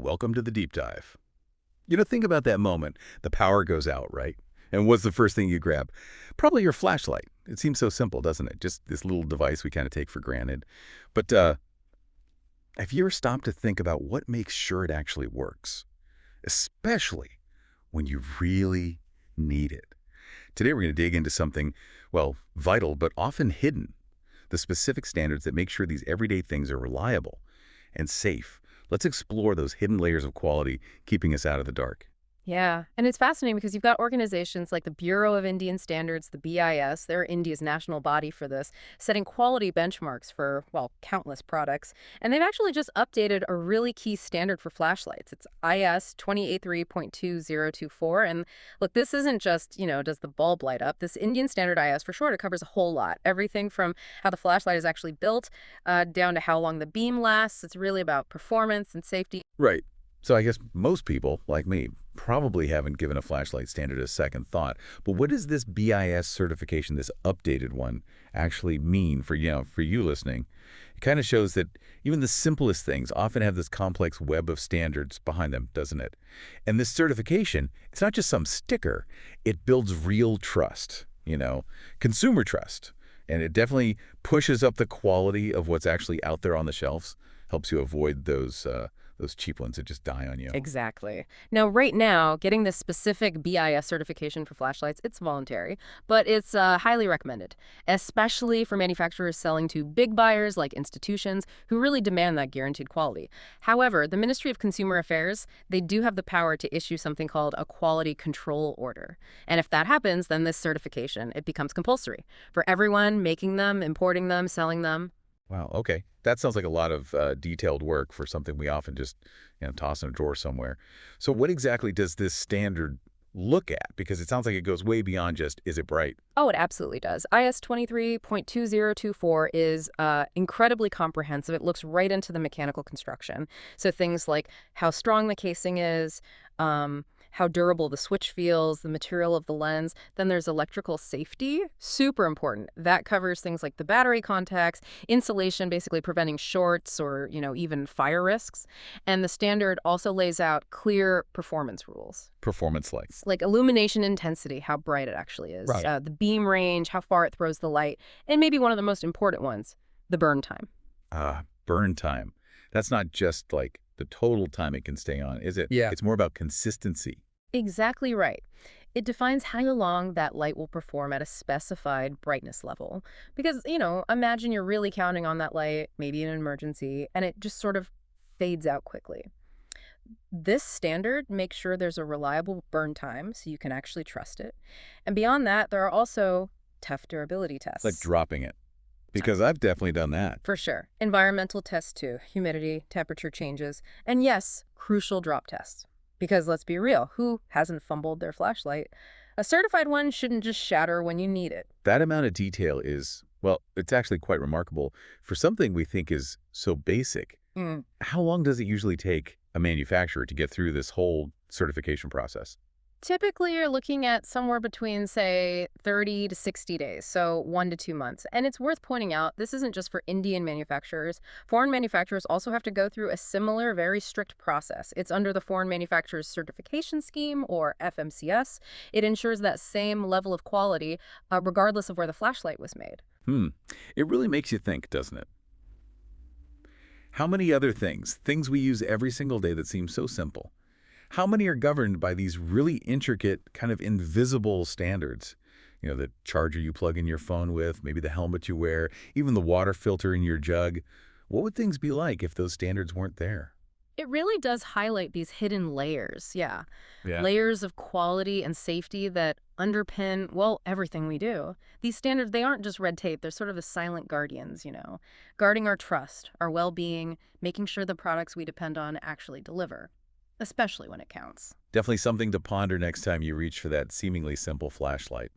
welcome to the deep dive. Think about that moment. The power goes out, right? And what's the first thing you grab? Probably your flashlight. It seems so simple, doesn't it? Just this little device we kind of take for granted. But have you ever stopped to think about what makes sure it actually works? Especially when you really need it. Today we're going to dig into something, well, vital but often hidden. The specific standards that make sure these everyday things are reliable and safe. Let's explore those hidden layers of quality keeping us out of the dark. Yeah, and it's fascinating because you've got organizations like the Bureau of Indian Standards, the BIS, they're India's national body for this, setting quality benchmarks for, well, countless products. And they've actually just updated a really key standard for flashlights. It's IS 2083.2024. And look, this isn't just, does the bulb light up? This Indian Standard IS, for short, it covers a whole lot. Everything from how the flashlight is actually built down to how long the beam lasts. It's really about performance and safety. Right. So I guess most people, like me, probably haven't given a flashlight standard a second thought. But what does this BIS certification, this updated one, actually mean for you listening? It kind of shows that even the simplest things often have this complex web of standards behind them, doesn't it? And this certification, it's not just some sticker. It builds real trust, consumer trust. And it definitely pushes up the quality of what's actually out there on the shelves, helps you avoid those cheap ones that just die on you. Exactly. Now, right now, getting this specific BIS certification for flashlights, it's voluntary, but it's highly recommended, especially for manufacturers selling to big buyers like institutions who really demand that guaranteed quality. However, the Ministry of Consumer Affairs, they do have the power to issue something called a quality control order. And if that happens, then this certification, it becomes compulsory for everyone making them, importing them, selling them. Wow, okay. That sounds like a lot of detailed work for something we often just toss in a drawer somewhere. So what exactly does this standard look at? Because it sounds like it goes way beyond just, is it bright? Oh, it absolutely does. IS 23.2024 is incredibly comprehensive. It looks right into the mechanical construction. So things like how strong the casing is, how durable the switch feels, the material of the lens. Then there's electrical safety, super important. That covers things like the battery contacts, insulation, basically preventing shorts or, even fire risks. And the standard also lays out clear performance rules. Performance like? Like illumination intensity, how bright it actually is, Right. the beam range, how far it throws the light, and maybe one of the most important ones, the burn time. Burn time. That's not just like the total time it can stay on, is it? Yeah. It's more about consistency. Exactly right. It defines how long that light will perform at a specified brightness level. Because, imagine you're really counting on that light, maybe in an emergency, and it just sort of fades out quickly. This standard makes sure there's a reliable burn time so you can actually trust it. And beyond that, there are also tough durability tests. Like dropping it. Because I've definitely done that. For sure. Environmental tests too, humidity, temperature changes, and yes, crucial drop tests. Because let's be real, who hasn't fumbled their flashlight? A certified one shouldn't just shatter when you need it. That amount of detail is, well, it's actually quite remarkable for something we think is so basic. How long does it usually take a manufacturer to get through this whole certification process? Typically, you're looking at somewhere between, say, 30 to 60 days, so 1 to 2 months. And it's worth pointing out, this isn't just for Indian manufacturers. Foreign manufacturers also have to go through a similar, very strict process. It's under the Foreign Manufacturers Certification Scheme, or FMCS. It ensures that same level of quality, regardless of where the flashlight was made. It really makes you think, doesn't it? How many other things we use every single day that seem so simple, how many are governed by these really intricate, kind of invisible standards? The charger you plug in your phone with, maybe the helmet you wear, even the water filter in your jug. What would things be like if those standards weren't there? It really does highlight these hidden layers, yeah. Yeah. Layers of quality and safety that underpin, well, everything we do. These standards, they aren't just red tape. They're sort of the silent guardians, guarding our trust, our well-being, making sure the products we depend on actually deliver, especially when it counts. Definitely something to ponder next time you reach for that seemingly simple flashlight.